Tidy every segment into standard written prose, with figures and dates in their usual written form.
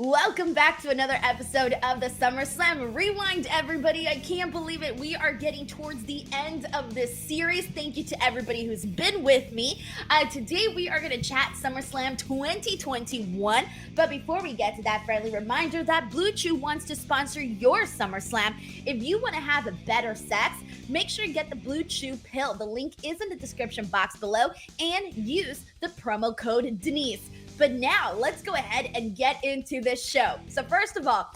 Welcome back to another episode of the SummerSlam Rewind, everybody. I can't believe it. We are getting towards the end of this series. Thank you to everybody who's been with me. Today, we are going to chat SummerSlam 2021. But before we get to that, friendly reminder that Blue Chew wants to sponsor your SummerSlam. If you want to have a better sex, make sure you get the Blue Chew pill. The link is in the description box below and use the promo code Denise. But now, let's go ahead and get into this show. So first of all,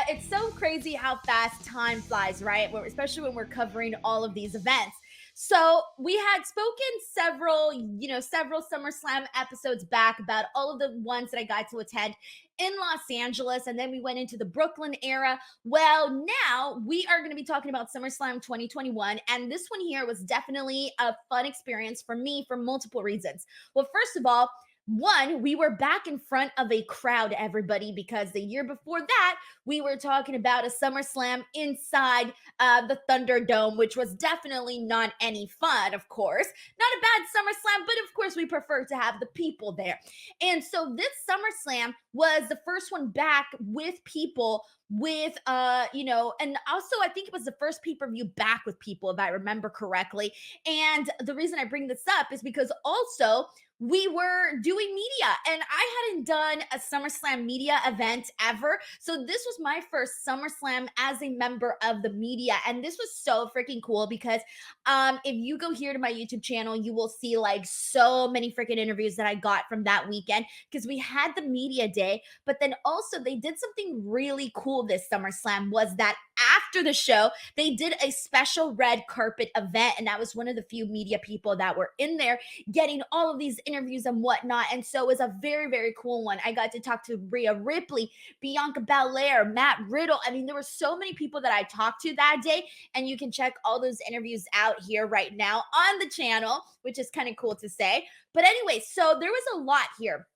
it's so crazy how fast time flies, right? Especially when we're covering all of these events. So we had spoken several SummerSlam episodes back about all of the ones that I got to attend in Los Angeles, and then we went into the Brooklyn era. Well, now we are going to be talking about SummerSlam 2021, and this one here was definitely a fun experience for me for multiple reasons. Well, first of all, one, we were back in front of a crowd, everybody, because the year before that, we were talking about a SummerSlam inside the Thunderdome, which was definitely not any fun, of course. Not a bad SummerSlam, but of course, we prefer to have the people there. And so this SummerSlam was the first one back with people with and also I think it was the first pay-per-view back with people, if I remember correctly. And the reason I bring this up is because also we were doing media, and I hadn't done a SummerSlam media event ever. So this was my first SummerSlam as a member of the media. And this was so freaking cool because if you go here to my YouTube channel, you will see like so many freaking interviews that I got from that weekend because we had the media day. But then also they did something really cool this SummerSlam was that after the show, they did a special red carpet event. And I was one of the few media people that were in there getting all of these interviews and whatnot. And so it was a very, very cool one. I got to talk to Rhea, Ripley, Bianca, Belair, Matt Riddle. I mean, there were so many people that I talked to that day, and you can check all those interviews out here right now on the channel, which is kind of cool to say. But anyway, so there was a lot here.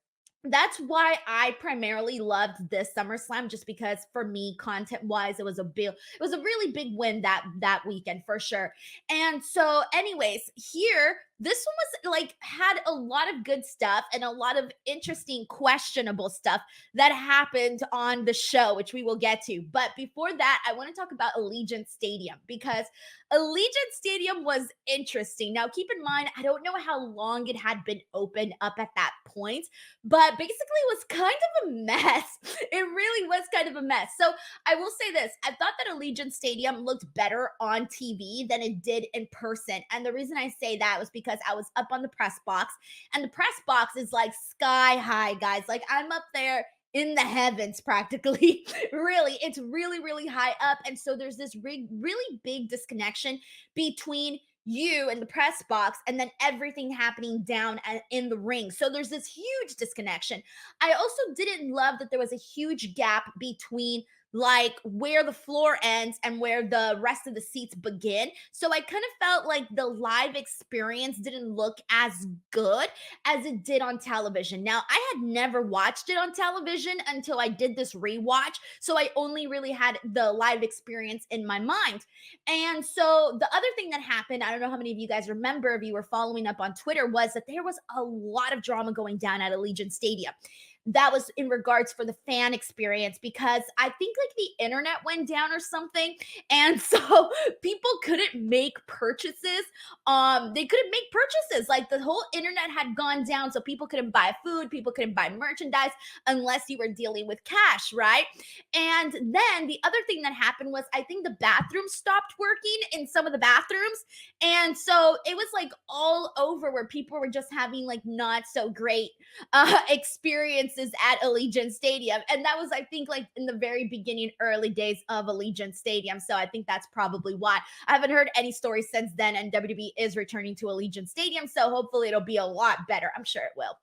That's why I primarily loved this SummerSlam, just because for me, content-wise, it was a really big win that weekend for sure. And so, anyways, here this one was like had a lot of good stuff and a lot of interesting, questionable stuff that happened on the show, which we will get to. But before that, I want to talk about Allegiant Stadium because Allegiant Stadium was interesting. Now, keep in mind, I don't know how long it had been open up at that point, but basically it was kind of a mess. It really was kind of a mess. So I will say this. I thought that Allegiant Stadium looked better on TV than it did in person. And the reason I say that was because I was up on the press box, and the press box is like sky high, guys. Like I'm up there in the heavens practically. Really, it's really, really high up. And so there's this really big disconnection between you and the press box and then everything happening down in the ring. So there's this huge disconnection. I also didn't love that there was a huge gap between like where the floor ends and where the rest of the seats begin. So I kind of felt like the live experience didn't look as good as it did on television. Now, I had never watched it on television until I did this rewatch. So I only really had the live experience in my mind. And so the other thing that happened, I don't know how many of you guys remember if you were following up on Twitter, was that there was a lot of drama going down at Allegiant Stadium. That was in regards for the fan experience because I think like the internet went down or something. And so people couldn't make purchases. They couldn't make purchases. Like the whole internet had gone down. So people couldn't buy food, people couldn't buy merchandise unless you were dealing with cash, right? And then the other thing that happened was I think the bathrooms stopped working in some of the bathrooms. And so it was like all over where people were just having like not so great experiences at Allegiant Stadium. And that was, I think, like in the very beginning, early days of Allegiant Stadium. So I think that's probably why. I haven't heard any stories since then, and WWE is returning to Allegiant Stadium. So hopefully it'll be a lot better. I'm sure it will.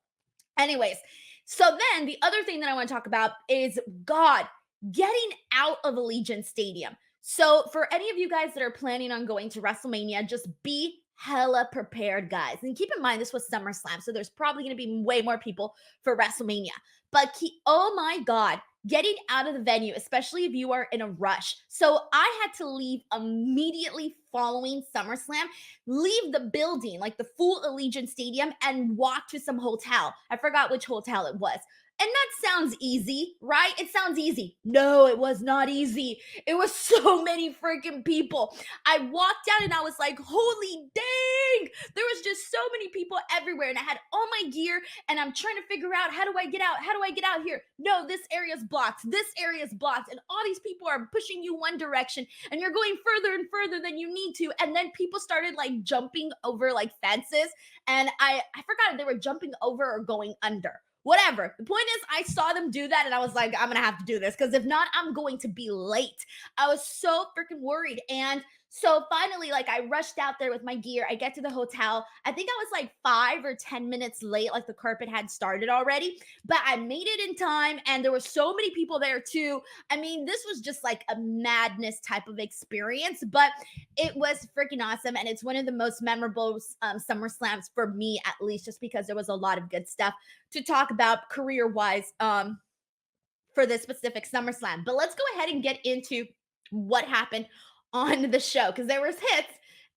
Anyways, so then the other thing that I want to talk about is God getting out of Allegiant Stadium. So for any of you guys that are planning on going to WrestleMania, just be hella prepared, guys. And keep in mind, this was SummerSlam, so there's probably going to be way more people for WrestleMania. But oh my God, getting out of the venue, especially if you are in a rush. So I had to leave immediately following SummerSlam, leave the building, like the full Allegiant Stadium, and walk to some hotel. I forgot which hotel it was. And that sounds easy, right? It sounds easy. No, it was not easy. It was so many freaking people. I walked out and I was like, holy dang! There was just so many people everywhere, and I had all my gear, and I'm trying to figure out, how do I get out? How do I get out here? No, this area's blocked. This area's blocked. And all these people are pushing you one direction, and you're going further and further than you need to. And then people started like jumping over like fences, and I forgot if they were jumping over or going under. Whatever. The point is, I saw them do that, and I was like, I'm gonna have to do this, because if not, I'm going to be late. I was so freaking worried. And so finally, like, I rushed out there with my gear. I get to the hotel. I think I was like 5 or 10 minutes late, like the carpet had started already, but I made it in time, and there were so many people there too. I mean, this was just like a madness type of experience, but it was freaking awesome. And it's one of the most memorable Summer Slams for me, at least, just because there was a lot of good stuff to talk about career wise for this specific SummerSlam. But let's go ahead and get into what happened on the show, because there was hits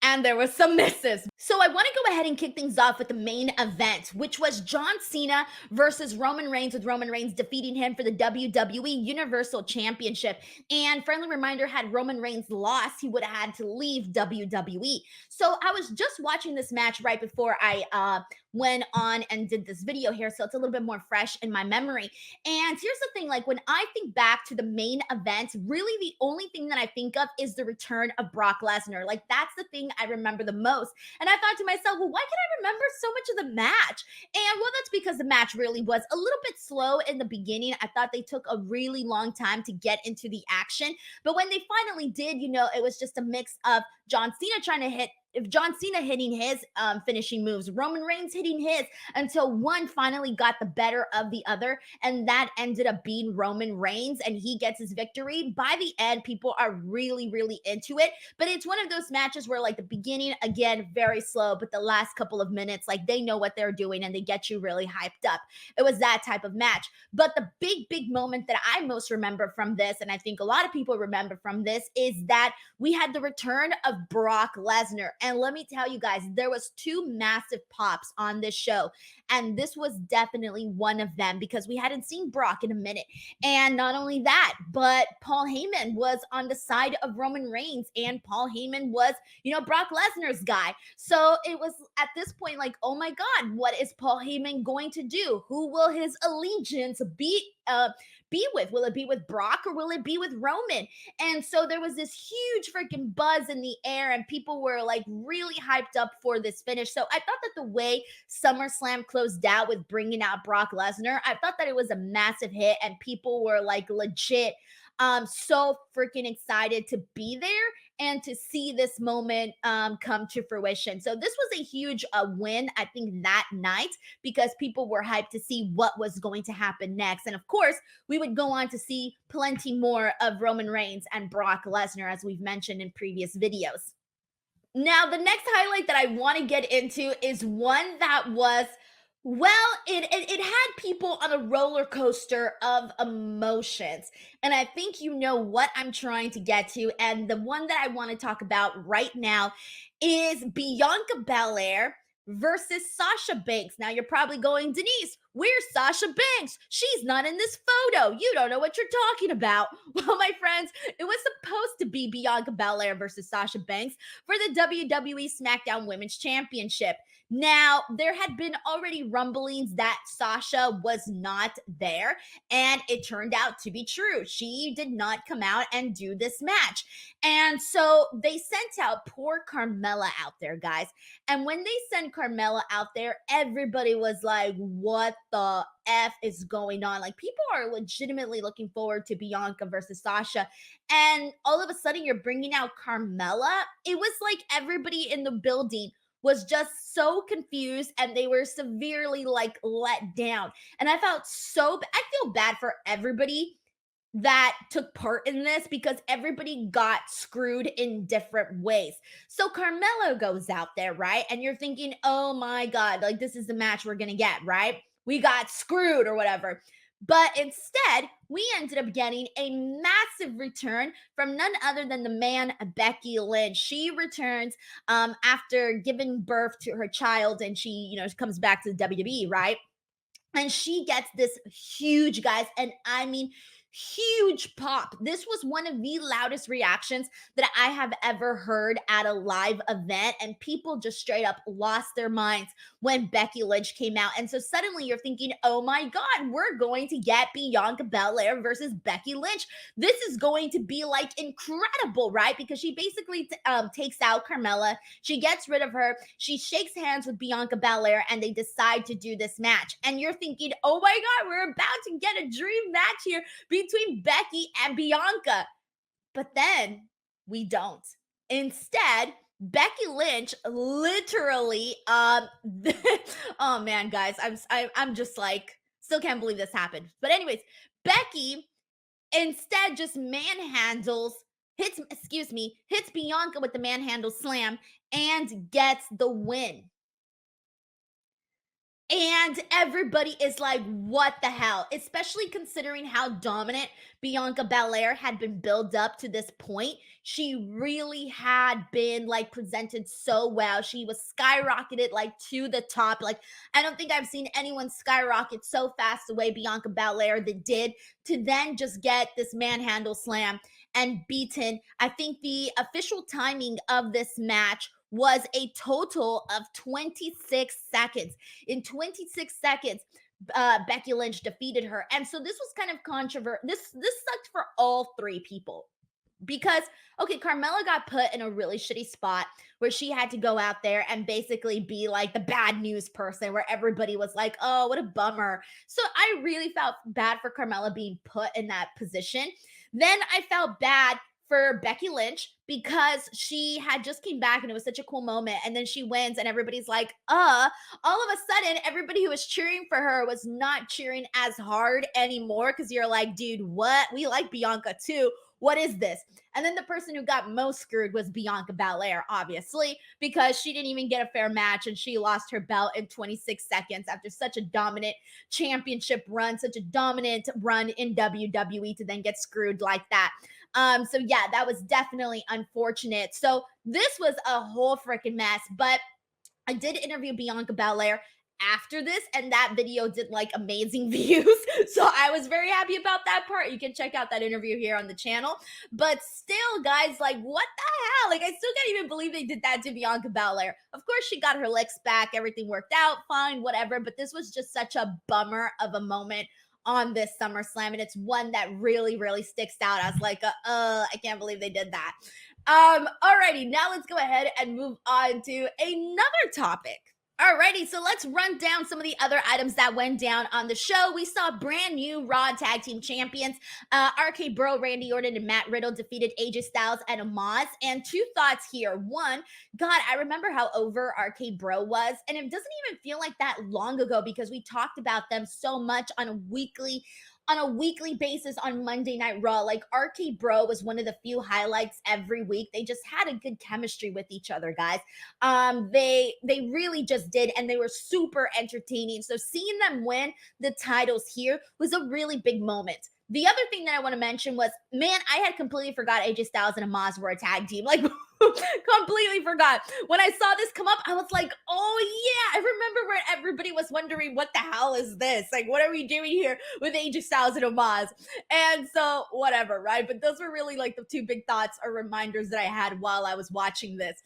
and there was some misses. So I want to go ahead and kick things off with the main event, which was John Cena versus Roman Reigns, with Roman Reigns defeating him for the WWE Universal Championship. And friendly reminder, had Roman Reigns lost, he would have had to leave WWE. So I was just watching this match right before I went on and did this video here, so it's a little bit more fresh in my memory. And here's the thing, like, when I think back to the main event, really the only thing that I think of is the return of Brock Lesnar. Like, that's the thing I remember the most. And I thought to myself, well, why can I remember so much of the match? And well, that's because the match really was a little bit slow in the beginning. I thought they took a really long time to get into the action. But when they finally did, it was just a mix of John Cena trying to hit John Cena hitting his finishing moves, Roman Reigns hitting his, until one finally got the better of the other, and that ended up being Roman Reigns, and he gets his victory. By the end, people are really, really into it, but it's one of those matches where, like, the beginning, again, very slow, but the last couple of minutes, like, they know what they're doing, and they get you really hyped up. It was that type of match. But the big, big moment that I most remember from this, and I think a lot of people remember from this, is that we had the return of Brock Lesnar. And let me tell you guys, there was two massive pops on this show, and this was definitely one of them, because we hadn't seen Brock in a minute. And not only that, but Paul Heyman was on the side of Roman Reigns, and Paul Heyman was, Brock Lesnar's guy. So it was at this point like, oh my God, what is Paul Heyman going to do? Who will his allegiance be with? Will it be with Brock, or will it be with Roman? And so there was this huge freaking buzz in the air, and people were like really hyped up for this finish. So I thought that the way SummerSlam closed out with bringing out Brock Lesnar, I thought that it was a massive hit, and people were like legit so freaking excited to be there and to see this moment come to fruition. So this was a huge win, I think, that night, because people were hyped to see what was going to happen next. And of course, we would go on to see plenty more of Roman Reigns and Brock Lesnar, as we've mentioned in previous videos. Now, the next highlight that I want to get into is one that was, well, it had people on a roller coaster of emotions. And I think you know what I'm trying to get to. And the one that I want to talk about right now is Bianca Belair versus Sasha Banks. Now you're probably going, Denise, where's Sasha Banks? She's not in this photo. You don't know what you're talking about. Well, my friends, it was supposed to be Bianca Belair versus Sasha Banks for the WWE SmackDown Women's Championship. Now, there had been already rumblings that Sasha was not there, and it turned out to be true. She did not come out and do this match. And so they sent out poor Carmella out there, guys. And when they sent Carmella out there, everybody was like, what the F is going on? Like, people are legitimately looking forward to Bianca versus Sasha. And all of a sudden, you're bringing out Carmella. It was like everybody in the building was just so confused, and they were severely like let down. And I feel bad for everybody that took part in this, because everybody got screwed in different ways. So Carmelo goes out there, right? And you're thinking, oh my God, like, this is the match we're gonna get, right? We got screwed or whatever. But instead, we ended up getting a massive return from none other than the man, Becky Lynch. She returns after giving birth to her child, and she, comes back to the WWE, right? And she gets this huge, guys, and I mean huge pop. This was one of the loudest reactions that I have ever heard at a live event, and people just straight up lost their minds when Becky Lynch came out. And so suddenly you're thinking, oh my God, we're going to get Bianca Belair versus Becky Lynch. This is going to be like incredible, right? Because she basically takes out Carmella, she gets rid of her, she shakes hands with Bianca Belair, and they decide to do this match. And you're thinking, oh my God, we're about to get a dream match here between Becky and Bianca. But then we don't. Instead, Becky Lynch literally oh man, guys, I'm just like still can't believe this happened. But anyways, Becky instead just manhandles hits Bianca with the manhandle slam and gets the win. And everybody is like, what the hell? Especially considering how dominant Bianca Belair had been built up to this point. She really had been like presented so well. She was skyrocketed like to the top. Like, I don't think I've seen anyone skyrocket so fast the way Bianca Belair that did, to then just get this manhandle slam and beaten. I think the official timing of this match was a total of 26 seconds. In 26 seconds, Becky Lynch defeated her. And so this was kind of controversial. This sucked for all three people. Because, okay, Carmella got put in a really shitty spot where she had to go out there and basically be like the bad news person, where everybody was like, oh, what a bummer. So I really felt bad for Carmella being put in that position. Then I felt bad for Becky Lynch because she had just came back and it was such a cool moment, and then she wins and everybody's like, all of a sudden everybody who was cheering for her was not cheering as hard anymore, because you're like, dude, what? We like Bianca too. What is this? And then the person who got most screwed was Bianca Belair, obviously, because she didn't even get a fair match and she lost her belt in 26 seconds after such a dominant championship run, such a dominant run in WWE, to then get screwed like that. So yeah, that was definitely unfortunate. So this was a whole freaking mess, but I did interview Bianca Belair after this, and that video did like amazing views. So I was very happy about that part. You can check out that interview here on the channel. But still, guys, like, what the hell? Like, I still can't even believe they did that to Bianca Belair. Of course, she got her licks back. Everything worked out fine, whatever. But this was just such a bummer of a moment on this SummerSlam, and it's one that really, really sticks out as like I can't believe they did that. Alrighty, now let's go ahead and move on to another topic. Alrighty, so let's run down some of the other items that went down on the show. We saw brand new Raw Tag Team Champions. RK Bro, Randy Orton, and Matt Riddle defeated AJ Styles and Omos. And two thoughts here. One, God, I remember how over RK Bro was. And it doesn't even feel like that long ago, because we talked about them so much on a weekly basis on Monday Night Raw. Like, RK Bro was one of the few highlights every week. They just had a good chemistry with each other, guys. They really just did, and they were super entertaining. So seeing them win the titles here was a really big moment. The other thing that I want to mention was, man, I had completely forgot AJ Styles and Omos were a tag team. Like, completely forgot. When I saw this come up, I was like, oh yeah, I remember where everybody was wondering, what the hell is this? Like, what are we doing here with AJ Styles and Omos? And so, whatever, right? But those were really like the two big thoughts or reminders that I had while I was watching this.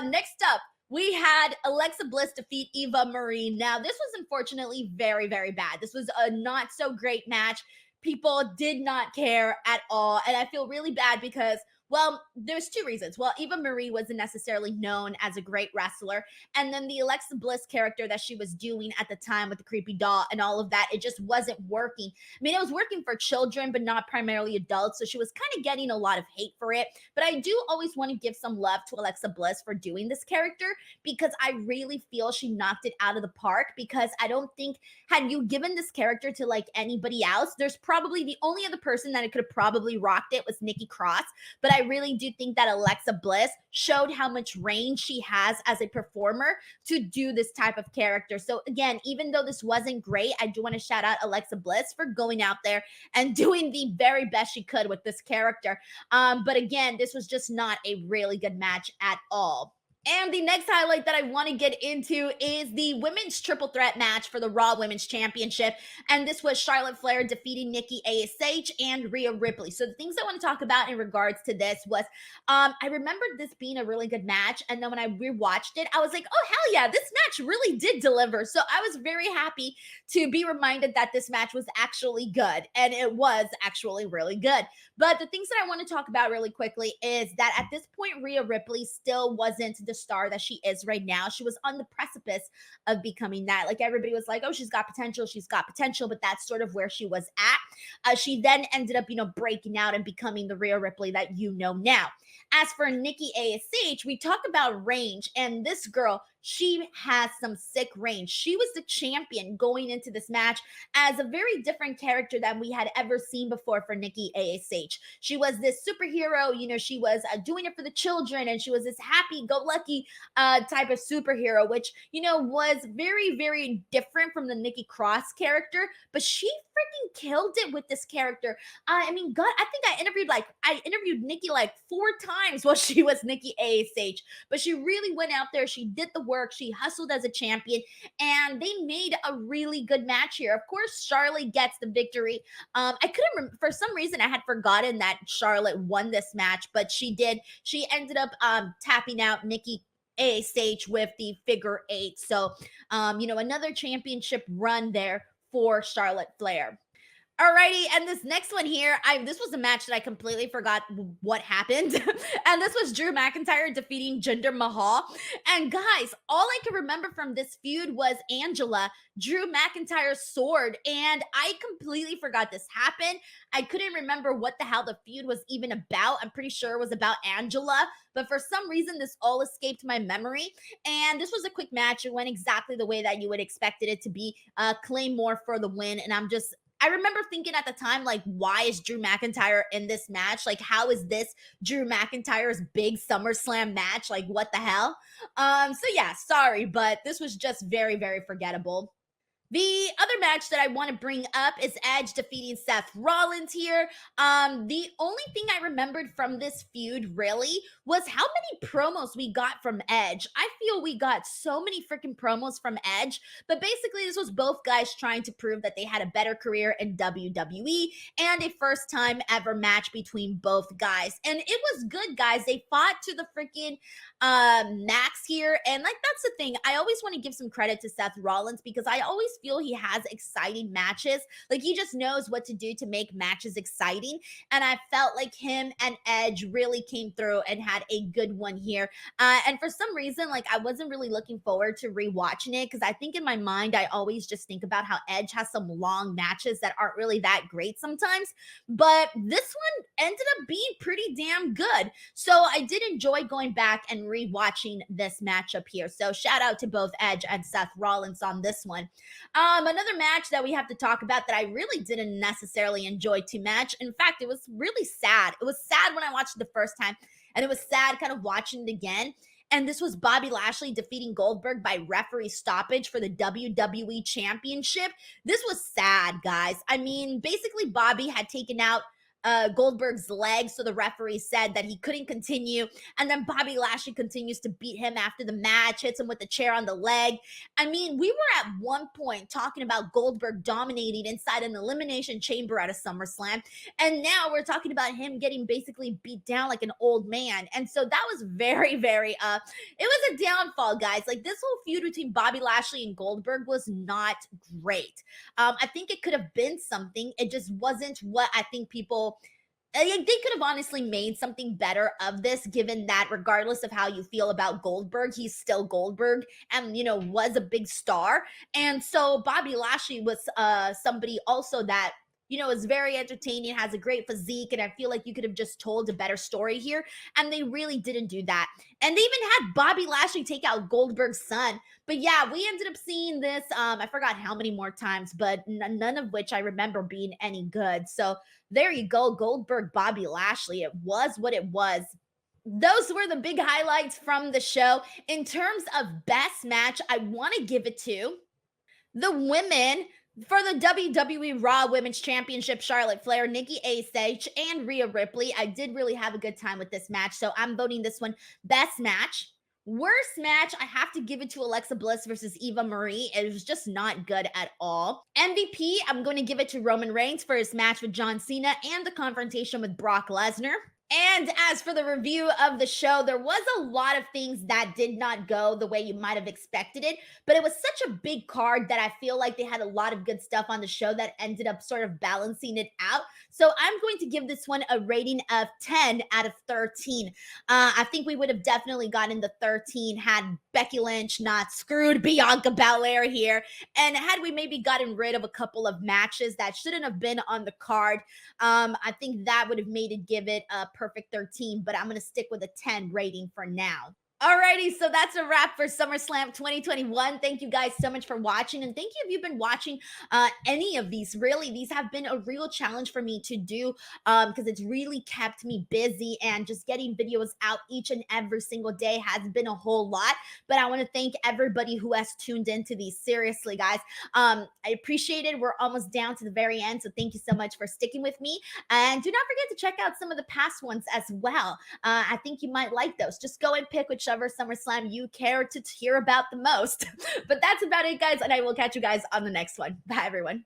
Next up, we had Alexa Bliss defeat Eva Marie. Now, this was unfortunately very, very bad. This was a not so great match. People did not care at all. And I feel really bad because, well, there's two reasons. Well, Eva Marie wasn't necessarily known as a great wrestler. And then the Alexa Bliss character that she was doing at the time with the creepy doll and all of that, it just wasn't working. I mean, it was working for children, but not primarily adults. So she was kind of getting a lot of hate for it. But I do always want to give some love to Alexa Bliss for doing this character, because I really feel she knocked it out of the park. Because I don't think, had you given this character to like anybody else, there's probably the only other person that it could have probably rocked it was Nikki Cross. But I really do think that Alexa Bliss showed how much range she has as a performer to do this type of character. So again, even though this wasn't great, I do want to shout out Alexa Bliss for going out there and doing the very best she could with this character. But again, this was just not a really good match at all. And the next highlight that I want to get into is the women's triple threat match for the Raw Women's Championship. And this was Charlotte Flair defeating Nikki, A.S.H, and Rhea Ripley. So the things I want to talk about in regards to this was I remembered this being a really good match. And then when I rewatched it, I was like, oh, hell yeah, this match really did deliver. So I was very happy to be reminded that this match was actually good. And it was actually really good. But the things that I want to talk about really quickly is that at this point, Rhea Ripley still wasn't the star that she is right now. She was on the precipice of becoming that. Like everybody was like, oh, she's got potential, but that's sort of where she was at. She then ended up, breaking out and becoming the Rhea Ripley that you know now. As for Nikki A.S.H, we talk about range, and this girl, she has some sick range. She was the champion going into this match as a very different character than we had ever seen before for Nikki A.S.H. She was this superhero, she was doing it for the children, and she was this happy-go-lucky type of superhero, which, was very, very different from the Nikki Cross character, but she freaking killed it with this character. I mean, God, I think I interviewed Nikki like 4 times while she was Nikki A.S.H, but she really went out there. She did the work. She hustled as a champion, and they made a really good match here. Of course, Charlotte gets the victory. I couldn't for some reason I had forgotten that Charlotte won this match, but she did. She ended up tapping out Nikki A.S.H with the figure 8. So, another championship run there for Charlotte Flair. Alrighty, and this next one here, this was a match that I completely forgot what happened. And this was Drew McIntyre defeating Jinder Mahal. And guys, all I can remember from this feud was Angela, Drew McIntyre's sword, and I completely forgot this happened. I couldn't remember what the hell the feud was even about. I'm pretty sure it was about Angela, but for some reason, this all escaped my memory. And this was a quick match. It went exactly the way that you would expected it to be. Claymore for the win, and I remember thinking at the time, like, why is Drew McIntyre in this match? Like, how is this Drew McIntyre's big SummerSlam match? Like, what the hell? So yeah, sorry, but this was just very, very forgettable. The other match that I want to bring up is Edge defeating Seth Rollins here. The only thing I remembered from this feud really was how many promos we got from Edge. I feel we got so many freaking promos from Edge, but basically this was both guys trying to prove that they had a better career in WWE and a first time ever match between both guys. And it was good, guys. They fought to the freaking max here. And like, that's the thing. I always want to give some credit to Seth Rollins because I always feel he has exciting matches. Like, he just knows what to do to make matches exciting. And I felt like him and Edge really came through and had a good one here. And for some reason, like, I wasn't really looking forward to rewatching it because I think in my mind, I always just think about how Edge has some long matches that aren't really that great sometimes. But this one ended up being pretty damn good. So I did enjoy going back and rewatching this matchup here. So shout out to both Edge and Seth Rollins on this one. Another match that we have to talk about that I really didn't necessarily enjoy too much. In fact, it was really sad. It was sad when I watched it the first time, and it was sad kind of watching it again. And this was Bobby Lashley defeating Goldberg by referee stoppage for the WWE Championship. This was sad, guys. I mean, basically, Bobby had taken out Goldberg's leg, so the referee said that he couldn't continue, and then Bobby Lashley continues to beat him after the match, hits him with the chair on the leg. I mean, we were at one point talking about Goldberg dominating inside an elimination chamber at a SummerSlam, and now we're talking about him getting basically beat down like an old man. And so that was very, very it was a downfall, guys. Like, this whole feud between Bobby Lashley and Goldberg was not great. I think it could have been something. It just wasn't what I think people. They could have honestly made something better of this, given that regardless of how you feel about Goldberg, he's still Goldberg and, was a big star. And so Bobby Lashley was somebody also that, is very entertaining, has a great physique, and I feel like you could have just told a better story here, and they really didn't do that. And they even had Bobby Lashley take out Goldberg's son. But yeah, we ended up seeing this, I forgot how many more times, but none of which I remember being any good. So there you go, Goldberg, Bobby Lashley. It was what it was. Those were the big highlights from the show. In terms of best match, I want to give it to the women for the WWE Raw Women's Championship. Charlotte Flair, Nikki A.S.H, and Rhea Ripley. I did really have a good time with this match, so I'm voting this one best match. Worst match, I have to give it to Alexa Bliss versus Eva Marie. It was just not good at all. MVP, I'm going to give it to Roman Reigns for his match with John Cena and the confrontation with Brock Lesnar. And as for the review of the show, there was a lot of things that did not go the way you might have expected it, but it was such a big card that I feel like they had a lot of good stuff on the show that ended up sort of balancing it out. So I'm going to give this one a rating of 10 out of 13. I think we would have definitely gotten the 13 had Becky Lynch not screwed Bianca Belair here, and had we maybe gotten rid of a couple of matches that shouldn't have been on the card. I think that would have made it give it a perfect 13, but I'm going to stick with a 10 rating for now. Alrighty, so that's a wrap for SummerSlam 2021. Thank you guys so much for watching, and thank you if you've been watching any of these. Really, these have been a real challenge for me to do because it's really kept me busy, and just getting videos out each and every single day has been a whole lot. But I want to thank everybody who has tuned into these. Seriously, guys, I appreciate it. We're almost down to the very end, so thank you so much for sticking with me. And do not forget to check out some of the past ones as well. I think you might like those. Just go and pick whichever SummerSlam you care to hear about the most. But that's about it, guys, and I will catch you guys on the next one. Bye, everyone.